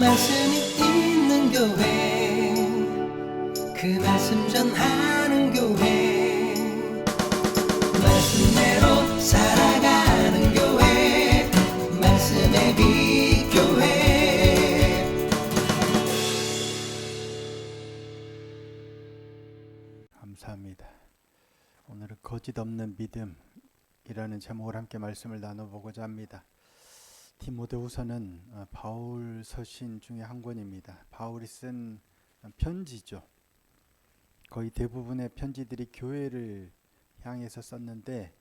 말씀이 있는 교회, 그 말씀 전하는 교회, 말씀대로 살아가는 교회, 말씀의 빛 교회. 감사합니다. 오늘은 거짓 없는 믿음이라는 제목으로 함께 말씀을 나눠보고자 합니다. 디모데후서는 바울 서신 중에 한 권입니다. 바울이 쓴 편지죠. 거의 대부분의 편지들이 교회를 향해서 썼는데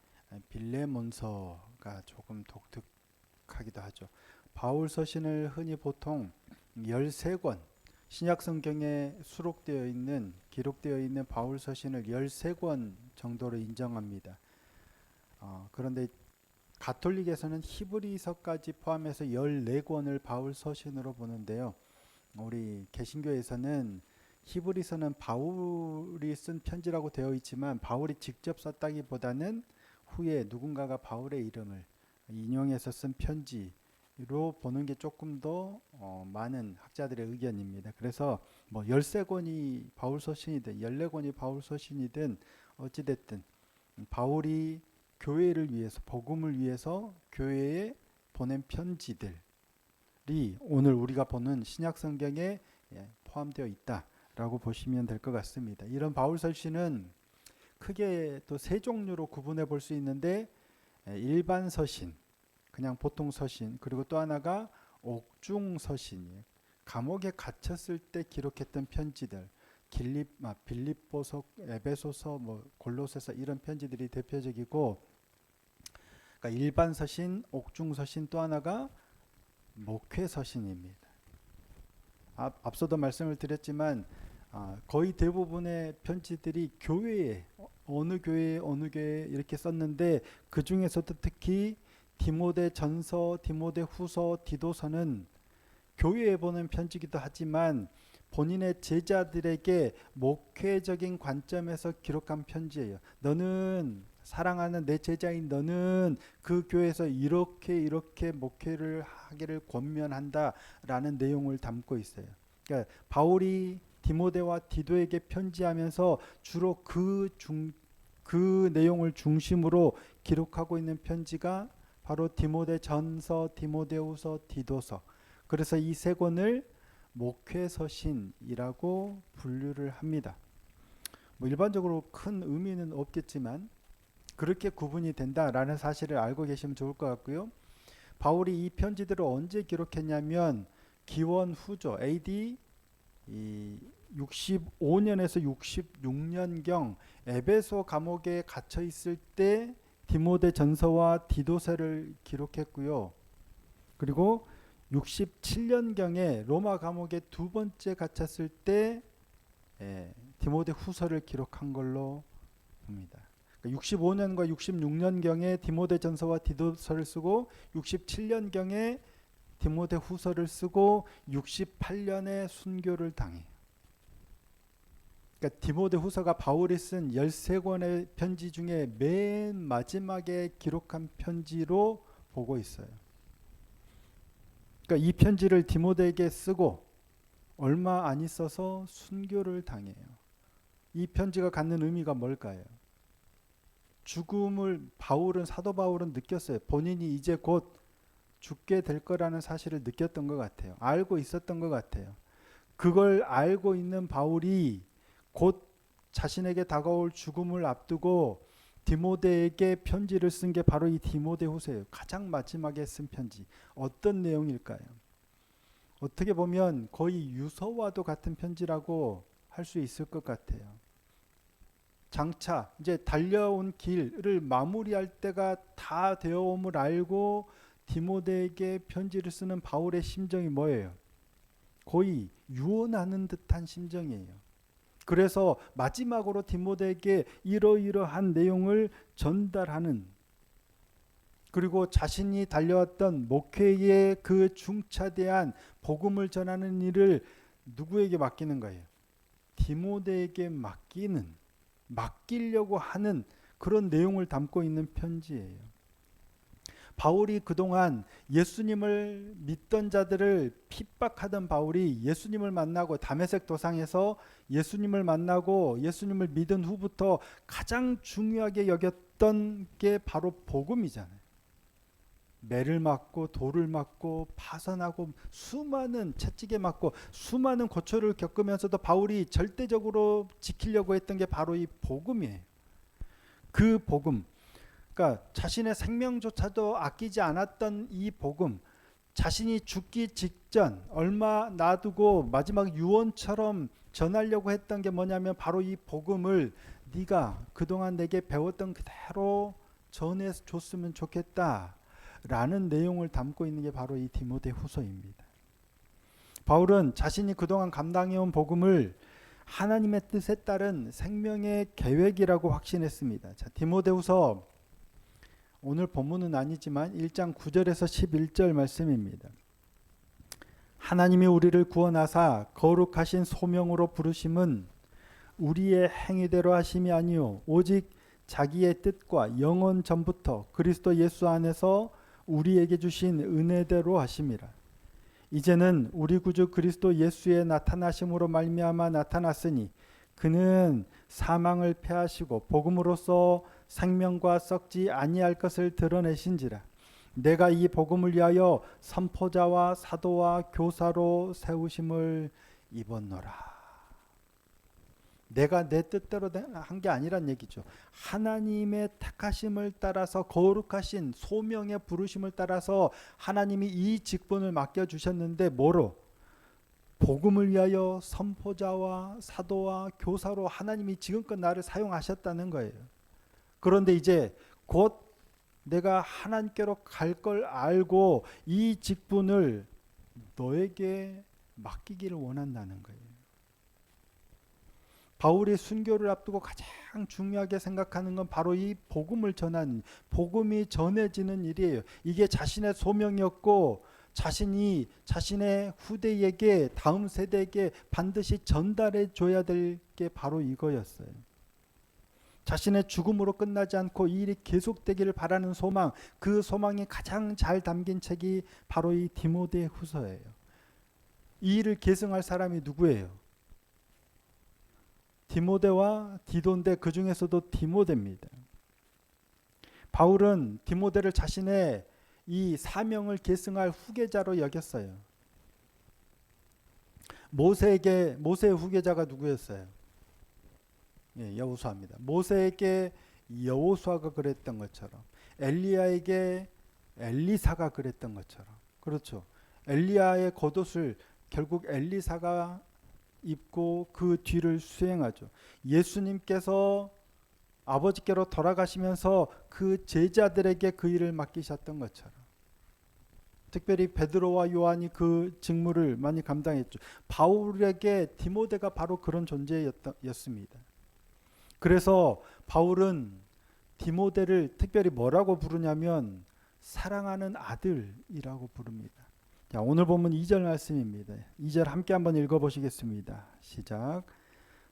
빌레몬서가 조금 독특하기도 하죠. 바울 서신을 흔히 보통 13권, 신약 성경에 수록되어 있는, 기록되어 있는 바울 서신을 13권 정도로 인정합니다. 그런데 가톨릭에서는 히브리서까지 포함해서 14권을 바울 서신으로 보는데요. 우리 개신교에서는 히브리서는 바울이 쓴 편지라고 되어 있지만 바울이 직접 썼다기보다는 후에 누군가가 바울의 이름을 인용해서 쓴 편지로 보는 게 조금 더 많은 학자들의 의견입니다. 그래서 뭐 13권이 바울 서신이든 14권이 바울 서신이든 어찌됐든 바울이 교회를 위해서, 복음을 위해서 교회에 보낸 편지들이 오늘 우리가 보는 신약 성경에 포함되어 있다라고 보시면 될 것 같습니다. 이런 바울 서신은 크게 또 세 종류로 구분해 볼 수 있는데, 일반 서신, 그냥 보통 서신, 그리고 또 하나가 옥중 서신이에요. 감옥에 갇혔을 때 기록했던 편지들, 빌립보서, 에베소서, 골로새서 이런 편지들이 대표적이고, 그러니까 일반 서신, 옥중 서신, 또 하나가 목회 서신입니다. 앞서도 말씀을 드렸지만 거의 대부분의 편지들이 교회에 어느 교회에 이렇게 썼는데, 그 중에서도 특히 디모데 전서, 디모데 후서, 디도서는 교회에 보낸 편지기도 하지만 본인의 제자들에게 목회적인 관점에서 기록한 편지예요. 너는, 사랑하는 내 제자인 너는 그 교회에서 이렇게 목회를 하기를 권면한다 라는 내용을 담고 있어요. 그러니까 바울이 디모데와 디도에게 편지하면서 주로 그 내용을 중심으로 기록하고 있는 편지가 바로 디모데 전서, 디모데 후서, 디도서. 그래서 이 세 권을 목회서신이라고 분류를 합니다. 일반적으로 큰 의미는 없겠지만 그렇게 구분이 된다라는 사실을 알고 계시면 좋을 것 같고요. 바울이 이 편지들을 언제 기록했냐면 기원 후죠. AD 65년에서 66년경 에베소 감옥에 갇혀 있을 때 디모데 전서와 디도서를 기록했고요. 그리고 67년경에 로마 감옥에 두 번째 갇혔을 때 디모데 후서를 기록한 걸로 봅니다. 65년과 66년경에 디모데 전서와 디도서를 쓰고 67년경에 디모데 후서를 쓰고 68년에 순교를 당해요. 그러니까 디모데 후서가 바울이 쓴 13권의 편지 중에 맨 마지막에 기록한 편지로 보고 있어요. 그러니까 이 편지를 디모데에게 쓰고 얼마 안 있어서 순교를 당해요. 이 편지가 갖는 의미가 뭘까요? 죽음을 사도 바울은 느꼈어요. 본인이 이제 곧 죽게 될 거라는 사실을 느꼈던 것 같아요. 알고 있었던 것 같아요. 그걸 알고 있는 바울이 곧 자신에게 다가올 죽음을 앞두고 디모데에게 편지를 쓴 게 바로 이 디모데후서예요. 가장 마지막에 쓴 편지. 어떤 내용일까요? 어떻게 보면 거의 유서와도 같은 편지라고 할 수 있을 것 같아요. 장차 이제 달려온 길을 마무리할 때가 다 되어옴을 알고 디모데에게 편지를 쓰는 바울의 심정이 뭐예요? 거의 유언하는 듯한 심정이에요. 그래서 마지막으로 디모데에게 이러이러한 내용을 전달하는, 그리고 자신이 달려왔던 목회의 그 중차대한 복음을 전하는 일을 누구에게 맡기는 거예요? 디모데에게 맡기려고 하는 그런 내용을 담고 있는 편지예요. 바울이 그동안 예수님을 믿던 자들을 핍박하던 바울이 예수님을 만나고 다메섹 도상에서 예수님을 만나고 예수님을 믿은 후부터 가장 중요하게 여겼던 게 바로 복음이잖아요. 매를 맞고 돌을 맞고 파선하고 수많은 채찍에 맞고 수많은 고초를 겪으면서도 바울이 절대적으로 지키려고 했던 게 바로 이 복음이에요. 그 복음, 그러니까 자신의 생명조차도 아끼지 않았던 이 복음, 자신이 죽기 직전 얼마 놔두고 마지막 유언처럼 전하려고 했던 게 뭐냐면 바로 이 복음을 네가 그동안 내게 배웠던 그대로 전해줬으면 좋겠다 라는 내용을 담고 있는 게 바로 이 디모데후서입니다. 바울은 자신이 그동안 감당해온 복음을 하나님의 뜻에 따른 생명의 계획이라고 확신했습니다. 자, 디모데후서 오늘 본문은 아니지만 1장 9절에서 11절 말씀입니다. 하나님이 우리를 구원하사 거룩하신 소명으로 부르심은 우리의 행위대로 하심이 아니요 오직 자기의 뜻과 영원 전부터 그리스도 예수 안에서 우리에게 주신 은혜대로 하심이라. 이제는 우리 구주 그리스도 예수의 나타나심으로 말미암아 나타났으니 그는 사망을 패하시고 복음으로써 생명과 썩지 아니할 것을 드러내신지라. 내가 이 복음을 위하여 선포자와 사도와 교사로 세우심을 입었노라. 내가 내 뜻대로 한 게 아니란 얘기죠. 하나님의 택하심을 따라서 거룩하신 소명의 부르심을 따라서 하나님이 이 직분을 맡겨주셨는데 뭐로? 복음을 위하여 선포자와 사도와 교사로 하나님이 지금껏 나를 사용하셨다는 거예요. 그런데 이제 곧 내가 하나님께로 갈 걸 알고 이 직분을 너에게 맡기기를 원한다는 거예요. 바울이 순교를 앞두고 가장 중요하게 생각하는 건 바로 이 복음을 전하는, 복음이 전해지는 일이에요. 이게 자신의 소명이었고 자신이 자신의 후대에게, 다음 세대에게 반드시 전달해 줘야 될 게 바로 이거였어요. 자신의 죽음으로 끝나지 않고 이 일이 계속되기를 바라는 소망, 그 소망이 가장 잘 담긴 책이 바로 이 디모데후서예요. 이 일을 계승할 사람이 누구예요? 디모데와 디도인데 그 중에서도 디모데입니다. 바울은 디모데를 자신의 이 사명을 계승할 후계자로 여겼어요. 모세의 후계자가 누구였어요? 예, 여호수아입니다. 모세에게 여호수아가 그랬던 것처럼, 엘리야에게 엘리사가 그랬던 것처럼, 그렇죠. 엘리야의 겉옷을 결국 엘리사가 입고 그 뒤를 수행하죠. 예수님께서 아버지께로 돌아가시면서 그 제자들에게 그 일을 맡기셨던 것처럼, 특별히 베드로와 요한이 그 직무를 많이 감당했죠. 바울에게 디모데가 바로 그런 존재였습니다. 그래서 바울은 디모데를 특별히 뭐라고 부르냐면 사랑하는 아들이라고 부릅니다. 자, 오늘 본문 2절 말씀입니다. 2절 함께 한번 읽어보시겠습니다. 시작.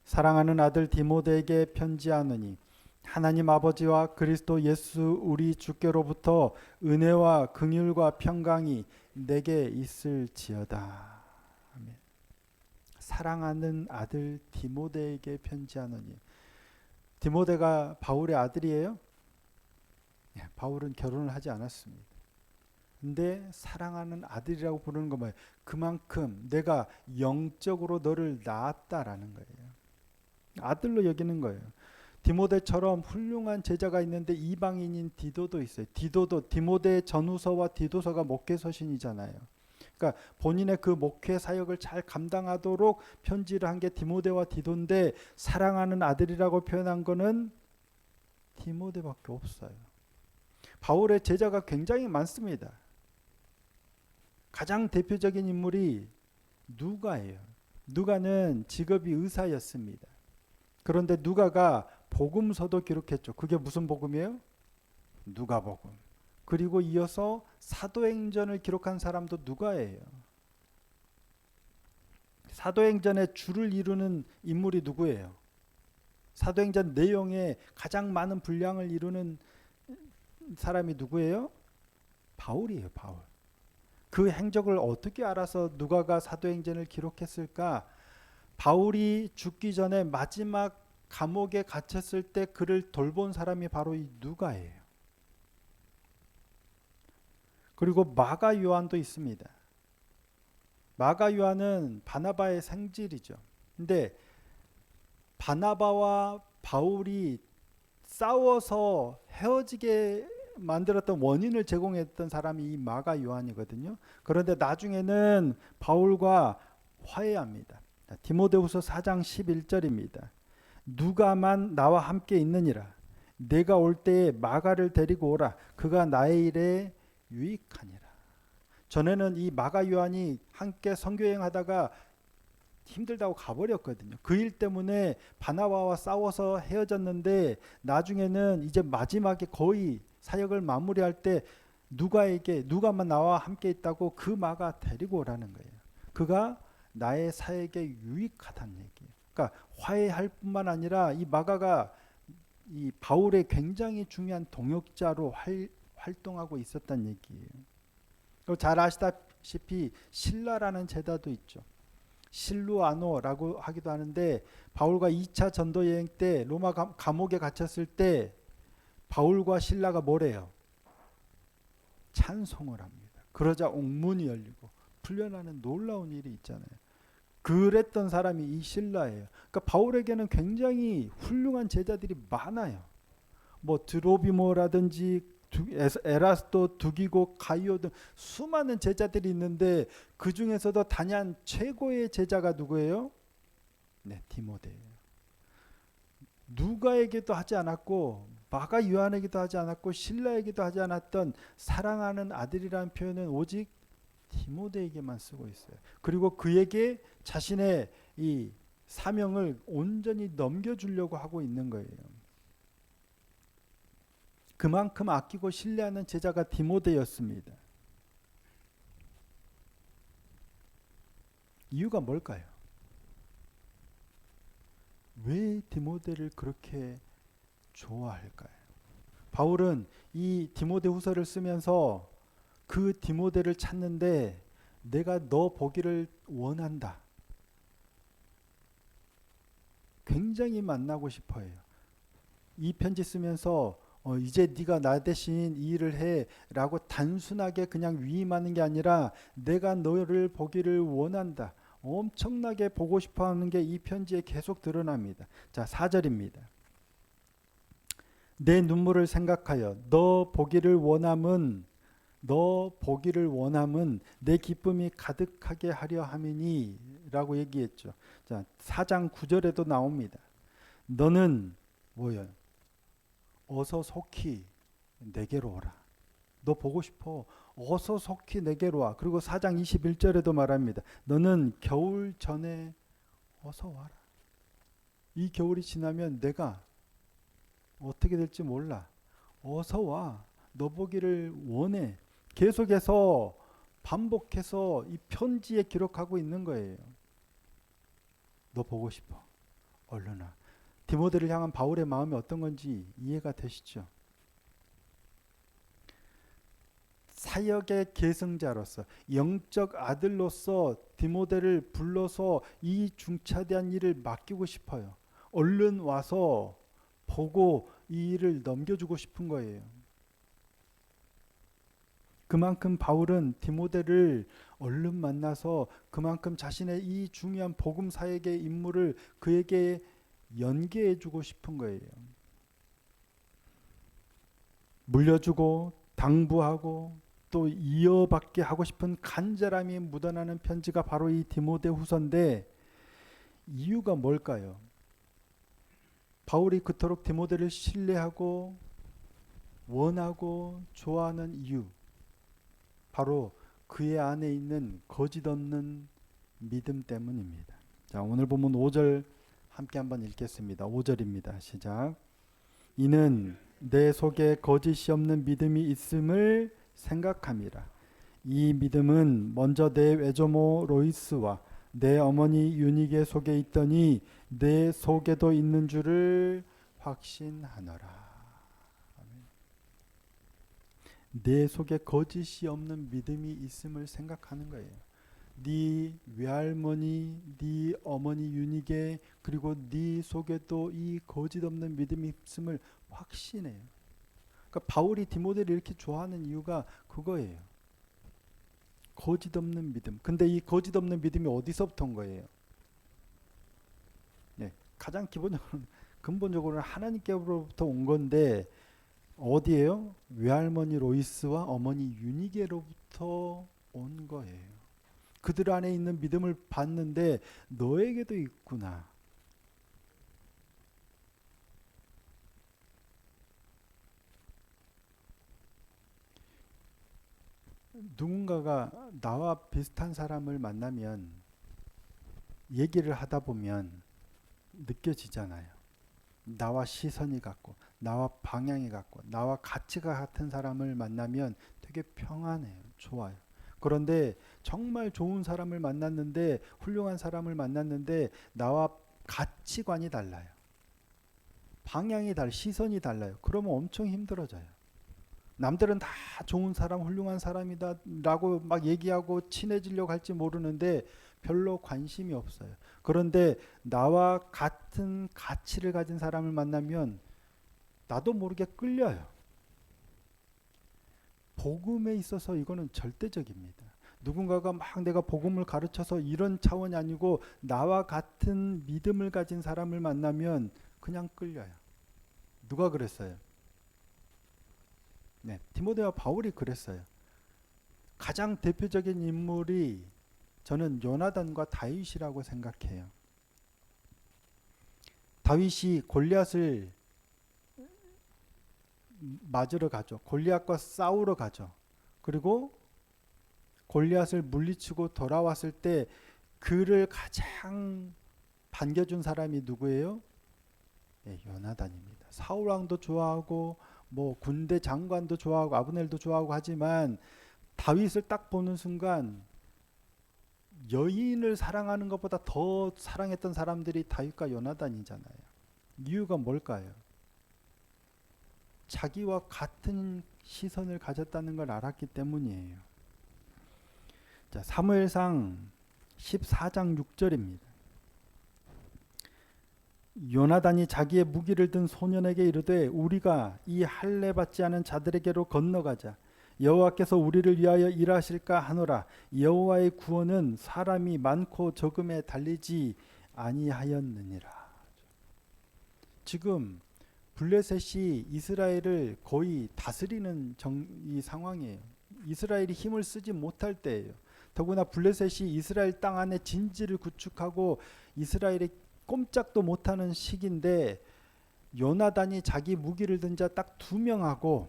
사랑하는 아들 디모데에게 편지하노니 하나님 아버지와 그리스도 예수 우리 주께로부터 은혜와 긍휼과 평강이 내게 있을지어다. 아멘. 사랑하는 아들 디모데에게 편지하노니, 디모데가 바울의 아들이에요? 네, 바울은 결혼을 하지 않았습니다. 근데 사랑하는 아들이라고 부르는 건 뭐예요? 그만큼 내가 영적으로 너를 낳았다라는 거예요. 아들로 여기는 거예요. 디모데처럼 훌륭한 제자가 있는데 이방인인 디도도 있어요. 디도도 디모데의 전후서와 디도서가 목회 서신이잖아요. 그러니까 본인의 그 목회 사역을 잘 감당하도록 편지를 한 게 디모데와 디도인데 사랑하는 아들이라고 표현한 거는 디모데밖에 없어요. 바울의 제자가 굉장히 많습니다. 가장 대표적인 인물이 누가예요. 누가는 직업이 의사였습니다. 그런데 누가가 복음서도 기록했죠. 그게 무슨 복음이에요? 누가복음. 그리고 이어서 사도행전을 기록한 사람도 누가예요. 사도행전의 줄을 이루는 인물이 누구예요? 사도행전 내용에 가장 많은 분량을 이루는 사람이 누구예요? 바울이에요, 바울. 그 행적을 어떻게 알아서 누가가 사도행전을 기록했을까? 바울이 죽기 전에 마지막 감옥에 갇혔을 때 그를 돌본 사람이 바로 이 누가예요. 그리고 마가 요한도 있습니다. 마가 요한은 바나바의 생질이죠. 근데 바나바와 바울이 싸워서 헤어지게 만들었던 원인을 제공했던 사람이 이 마가 요한이거든요. 그런데 나중에는 바울과 화해합니다. 디모데후서 4장 11절입니다. 누가만 나와 함께 있느니라. 내가 올 때에 마가를 데리고 오라. 그가 나의 일에 유익하니라. 전에는 이 마가 요한이 함께 선교행하다가 힘들다고 가버렸거든요. 그 일 때문에 바나바와 싸워서 헤어졌는데 나중에는 이제 마지막에 거의 사역을 마무리할 때 누가만 나와 함께 있다고 그 마가 데리고 오라는 거예요. 그가 나의 사역에 유익하다는 얘기예요. 그러니까 화해할 뿐만 아니라 이 마가가 이 바울의 굉장히 중요한 동역자로 활동하고 있었다는 얘기예요. 그리고 잘 아시다시피 신라라는 제자도 있죠. 실루아노라고 하기도 하는데 바울과 2차 전도 여행 때 로마 감옥에 갇혔을 때 바울과 신라가 뭐래요? 찬송을 합니다. 그러자 옥문이 열리고 풀려나는 놀라운 일이 있잖아요. 그랬던 사람이 이 신라예요. 그러니까 바울에게는 굉장히 훌륭한 제자들이 많아요. 뭐 드로비모라든지 에라스도, 두기고, 가이오 등 수많은 제자들이 있는데 그 중에서도 단연 최고의 제자가 누구예요? 네, 디모데예요. 누가에게도 하지 않았고 마가 요한에게도 하지 않았고 신라에게도 하지 않았던 사랑하는 아들이라는 표현은 오직 디모데에게만 쓰고 있어요. 그리고 그에게 자신의 이 사명을 온전히 넘겨주려고 하고 있는 거예요. 그만큼 아끼고 신뢰하는 제자가 디모데였습니다. 이유가 뭘까요? 왜 디모데를 그렇게 좋아할까요? 바울은 이 디모데 후서를 쓰면서 그 디모데를 찾는데 내가 너 보기를 원한다. 굉장히 만나고 싶어요. 이 편지 쓰면서 이제 네가 나 대신 이 일을 해 라고 단순하게 그냥 위임하는 게 아니라 내가 너를 보기를 원한다. 엄청나게 보고 싶어하는 게 이 편지에 계속 드러납니다. 자, 4절입니다. 내 눈물을 생각하여 너 보기를 원함은 내 기쁨이 가득하게 하려 함이니 라고 얘기했죠. 자, 4장 9절에도 나옵니다. 너는 뭐예요? 어서 속히 내게로 오라. 너 보고 싶어. 어서 속히 내게로 와. 그리고 4장 21절에도 말합니다. 너는 겨울 전에 어서 와라. 이 겨울이 지나면 내가 어떻게 될지 몰라. 어서 와. 너 보기를 원해. 계속해서 반복해서 이 편지에 기록하고 있는 거예요. 너 보고 싶어. 얼른 와. 디모데를 향한 바울의 마음이 어떤 건지 이해가 되시죠? 사역의 계승자로서 영적 아들로서 디모데를 불러서 이 중차대한 일을 맡기고 싶어요. 얼른 와서 보고 이 일을 넘겨주고 싶은 거예요. 그만큼 바울은 디모데를 얼른 만나서 그만큼 자신의 이 중요한 복음 사역의 임무를 그에게 연계해주고 싶은 거예요. 물려주고 당부하고 또 이어받게 하고 싶은 간절함이 묻어나는 편지가 바로 이 디모데 후서인데 이유가 뭘까요? 바울이 그토록 디모데를 신뢰하고 원하고 좋아하는 이유, 바로 그의 안에 있는 거짓 없는 믿음 때문입니다. 자, 오늘 본문 5절 함께 한번 읽겠습니다. 5절입니다. 시작. 이는 내 속에 거짓이 없는 믿음이 있음을 생각함이라. 이 믿음은 먼저 내 외조모 로이스와 내 어머니 유니게 속에 있더니 내 속에도 있는 줄을 확신하노라. 내 속에 거짓이 없는 믿음이 있음을 생각하는 거예요. 네 외할머니, 네 어머니 유니게 그리고 네 속에도 이 거짓 없는 믿음이 있음을 확신해요. 그러니까 바울이 디모데를 이렇게 좋아하는 이유가 그거예요. 거짓 없는 믿음. 근데 이 거짓 없는 믿음이 어디서부터 온 거예요? 네, 가장 기본적으로 근본적으로는 하나님께로부터 온 건데 어디에요? 외할머니 로이스와 어머니 유니게로부터 온 거예요. 그들 안에 있는 믿음을 봤는데 너에게도 있구나. 누군가가 나와 비슷한 사람을 만나면 얘기를 하다 보면 느껴지잖아요. 나와 시선이 같고 나와 방향이 같고 나와 가치가 같은 사람을 만나면 되게 평안해요. 좋아요. 그런데 정말 좋은 사람을 만났는데 훌륭한 사람을 만났는데 나와 가치관이 달라요. 방향이 시선이 달라요. 그러면 엄청 힘들어져요. 남들은 다 좋은 사람, 훌륭한 사람이다라고 막 얘기하고 친해지려고 할지 모르는데 별로 관심이 없어요. 그런데 나와 같은 가치를 가진 사람을 만나면 나도 모르게 끌려요. 복음에 있어서 이거는 절대적입니다. 누군가가 막 내가 복음을 가르쳐서 이런 차원이 아니고 나와 같은 믿음을 가진 사람을 만나면 그냥 끌려요. 누가 그랬어요? 네, 디모데와 바울이 그랬어요. 가장 대표적인 인물이 저는 요나단과 다윗이라고 생각해요. 다윗이 골리앗을 맞으러 가죠. 골리앗과 싸우러 가죠. 그리고 골리앗을 물리치고 돌아왔을 때 그를 가장 반겨준 사람이 누구예요? 네, 요나단입니다. 사울 왕도 좋아하고 뭐 군대 장관도 좋아하고 아브넬도 좋아하고 하지만 다윗을 딱 보는 순간 여인을 사랑하는 것보다 더 사랑했던 사람들이 다윗과 요나단이잖아요. 이유가 뭘까요? 자기와 같은 시선을 가졌다는 걸 알았기 때문이에요. 자, 사무엘상 14장 6절입니다. 요나단이 자기의 무기를 든 소년에게 이르되 우리가 이 할례 받지 않은 자들에게로 건너가자. 여호와께서 우리를 위하여 일하실까 하노라. 여호와의 구원은 사람이 많고 적음에 달리지 아니하였느니라. 지금 블레셋이 이스라엘을 거의 다스리는 이 상황이에요. 이스라엘이 힘을 쓰지 못할 때예요. 더구나 블레셋이 이스라엘 땅 안에 진지를 구축하고 이스라엘이 꼼짝도 못하는 시기인데 요나단이 자기 무기를 든 자 딱 2명하고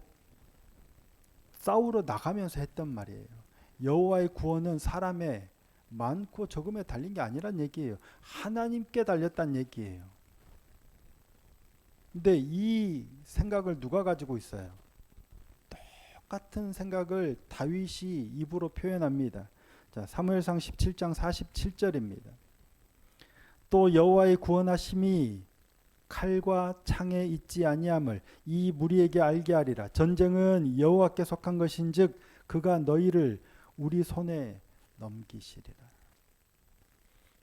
싸우러 나가면서 했단 말이에요. 여호와의 구원은 사람의 많고 적음에 달린 게 아니란 얘기예요. 하나님께 달렸단 얘기예요. 근데 이 생각을 누가 가지고 있어요? 똑같은 생각을 다윗이 입으로 표현합니다. 자, 사무엘상 17장 47절입니다. 또 여호와의 구원하심이 칼과 창에 있지 아니함을 이 무리에게 알게 하리라. 전쟁은 여호와께 속한 것인즉 그가 너희를 우리 손에 넘기시리라.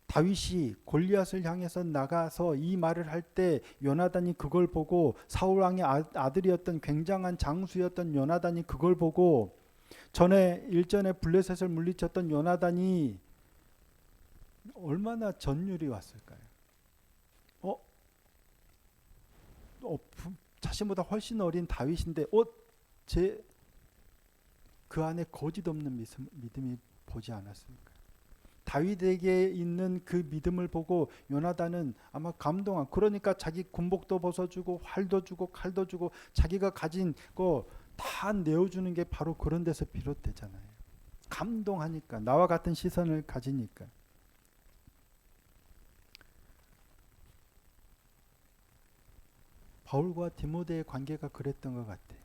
다윗이 골리앗을 향해서 나가서 이 말을 할 때 요나단이 그걸 보고 사울 왕의 아들이었던 굉장한 장수였던 요나단이 그걸 보고 전에 일전에 블레셋을 물리쳤던 요나단이 얼마나 전율이 왔을까요? 자신보다 훨씬 어린 다윗인데 그 안에 거짓 없는 믿음이 보지 않았습니까? 다윗에게 있는 그 믿음을 보고 요나단은 아마 감동한, 그러니까 자기 군복도 벗어주고 활도 주고 칼도 주고 자기가 가진 거 다 내어주는 게 바로 그런 데서 비롯되잖아요. 감동하니까, 나와 같은 시선을 가지니까. 바울과 디모데의 관계가 그랬던 것 같아요.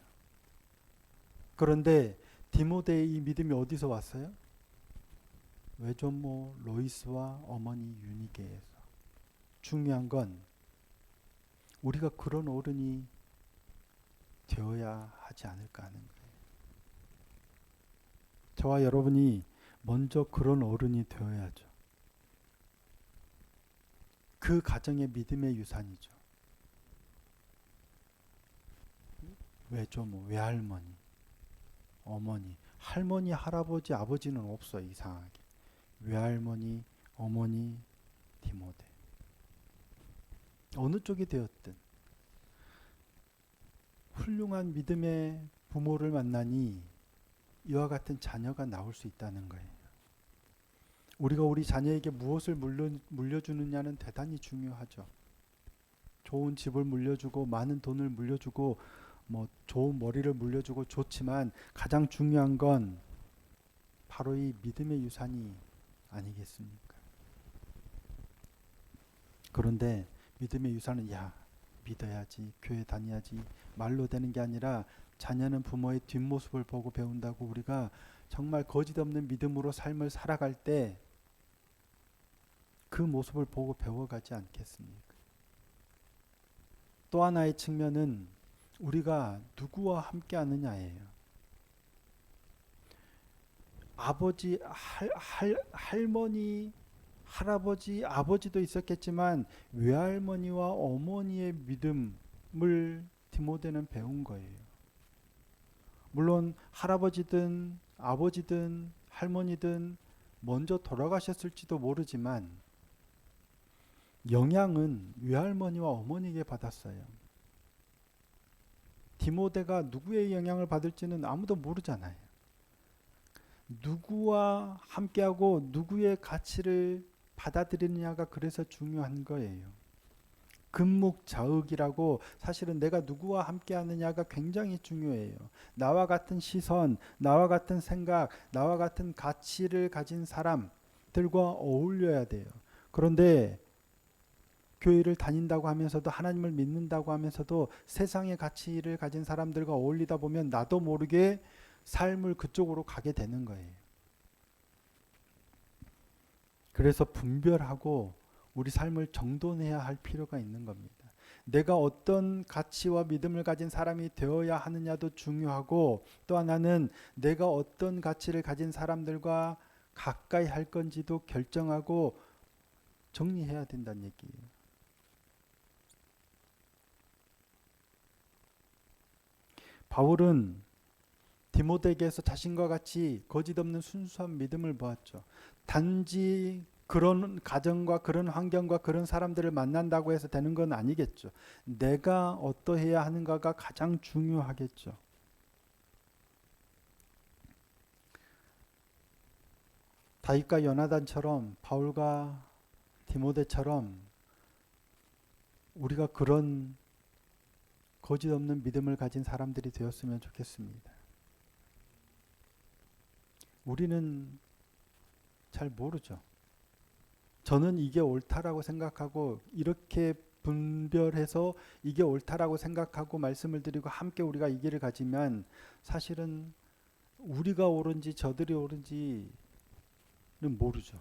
그런데 디모데의 이 믿음이 어디서 왔어요? 외조모 로이스와 어머니 유니게에서. 중요한 건 우리가 그런 어른이 되어야 하지 않을까 하는 거예요. 저와 여러분이 먼저 그런 어른이 되어야죠. 그 가정의 믿음의 유산이죠. 외조모, 외할머니, 어머니, 할머니, 할아버지, 아버지는 없어. 이상하게. 외할머니, 어머니, 디모데. 어느 쪽이 되었든 훌륭한 믿음의 부모를 만나니 이와 같은 자녀가 나올 수 있다는 거예요. 우리가 우리 자녀에게 무엇을 물려주느냐는 대단히 중요하죠. 좋은 집을 물려주고 많은 돈을 물려주고 뭐 좋은 머리를 물려주고 좋지만 가장 중요한 건 바로 이 믿음의 유산이 아니겠습니까? 그런데 믿음의 유산은 믿어야지, 교회 다녀야지 말로 되는 게 아니라 자녀는 부모의 뒷모습을 보고 배운다고 우리가 정말 거짓없는 믿음으로 삶을 살아갈 때 그 모습을 보고 배워가지 않겠습니까? 또 하나의 측면은 우리가 누구와 함께 하느냐예요. 아버지, 할머니, 할아버지, 아버지도 있었겠지만 외할머니와 어머니의 믿음을 디모데는 배운 거예요. 물론 할아버지든 아버지든 할머니든 먼저 돌아가셨을지도 모르지만 영향은 외할머니와 어머니에게 받았어요. 디모데가 누구의 영향을 받을지는 아무도 모르잖아요. 누구와 함께하고 누구의 가치를 받아들이느냐가 그래서 중요한 거예요. 금묵자흑이라고 사실은 내가 누구와 함께하느냐가 굉장히 중요해요. 나와 같은 시선, 나와 같은 생각, 나와 같은 가치를 가진 사람들과 어울려야 돼요. 그런데 교회를 다닌다고 하면서도 하나님을 믿는다고 하면서도 세상의 가치를 가진 사람들과 어울리다 보면 나도 모르게 삶을 그쪽으로 가게 되는 거예요. 그래서 분별하고 우리 삶을 정돈해야 할 필요가 있는 겁니다. 내가 어떤 가치와 믿음을 가진 사람이 되어야 하느냐도 중요하고 또 하나는 내가 어떤 가치를 가진 사람들과 가까이 할 건지도 결정하고 정리해야 된다는 얘기예요. 바울은 디모데에게서 자신과 같이 거짓없는 순수한 믿음을 보았죠. 단지 그런 가정과 그런 환경과 그런 사람들을 만난다고 해서 되는 건 아니겠죠. 내가 어떠해야 하는가가 가장 중요하겠죠. 다윗과 요나단처럼 바울과 디모데처럼 우리가 그런 거짓없는 믿음을 가진 사람들이 되었으면 좋겠습니다. 우리는 잘 모르죠. 저는 이게 옳다라고 생각하고 이렇게 분별해서 이게 옳다라고 생각하고 말씀을 드리고 함께 우리가 이 길을 가지면 사실은 우리가 옳은지 저들이 옳은지는 모르죠.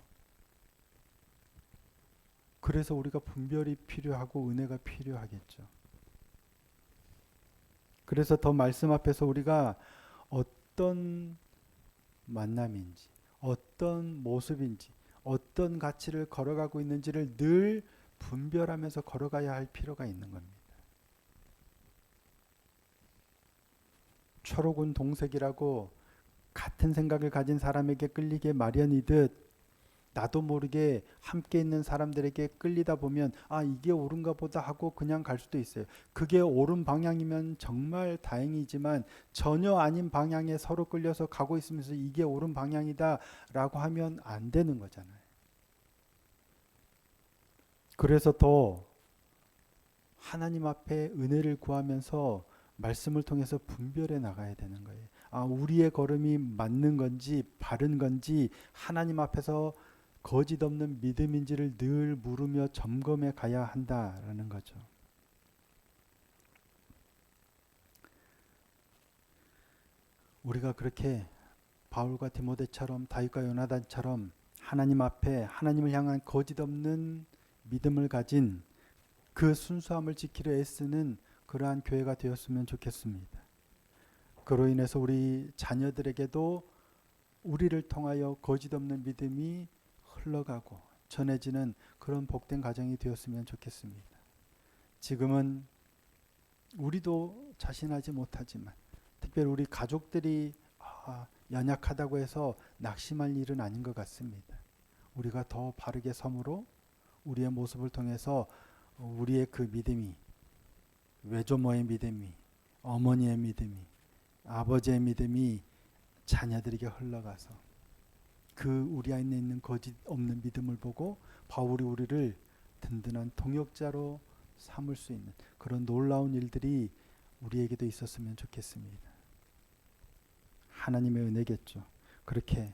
그래서 우리가 분별이 필요하고 은혜가 필요하겠죠. 그래서 더 말씀 앞에서 우리가 어떤 만남인지, 어떤 모습인지, 어떤 가치를 걸어가고 있는지를 늘 분별하면서 걸어가야 할 필요가 있는 겁니다. 초록은 동색이라고 같은 생각을 가진 사람에게 끌리게 마련이듯 나도 모르게 함께 있는 사람들에게 끌리다 보면 이게 옳은가 보다 하고 그냥 갈 수도 있어요. 그게 옳은 방향이면 정말 다행이지만 전혀 아닌 방향에 서로 끌려서 가고 있으면서 이게 옳은 방향이다 라고 하면 안 되는 거잖아요. 그래서 더 하나님 앞에 은혜를 구하면서 말씀을 통해서 분별해 나가야 되는 거예요. 우리의 걸음이 맞는 건지 바른 건지 하나님 앞에서 거짓 없는 믿음인지를 늘 물으며 점검해 가야 한다라는 거죠. 우리가 그렇게 바울과 디모데처럼 다윗과 요나단처럼 하나님 앞에 하나님을 향한 거짓 없는 믿음을 가진 그 순수함을 지키려 애쓰는 그러한 교회가 되었으면 좋겠습니다. 그로 인해서 우리 자녀들에게도 우리를 통하여 거짓 없는 믿음이 흘러가고 전해지는 그런 복된 가정이 되었으면 좋겠습니다. 지금은 우리도 자신하지 못하지만 특별히 우리 가족들이 연약하다고 해서 낙심할 일은 아닌 것 같습니다. 우리가 더 바르게 섬으로 우리의 모습을 통해서 우리의 그 믿음이, 외조모의 믿음이, 어머니의 믿음이, 아버지의 믿음이 자녀들에게 흘러가서 그 우리 안에 있는 거짓 없는 믿음을 보고 바울이 우리를 든든한 동역자로 삼을 수 있는 그런 놀라운 일들이 우리에게도 있었으면 좋겠습니다. 하나님의 은혜겠죠. 그렇게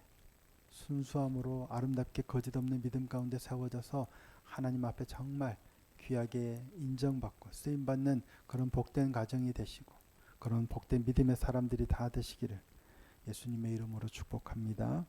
순수함으로 아름답게 거짓 없는 믿음 가운데 세워져서 하나님 앞에 정말 귀하게 인정받고 쓰임받는 그런 복된 가정이 되시고 그런 복된 믿음의 사람들이 다 되시기를 예수님의 이름으로 축복합니다.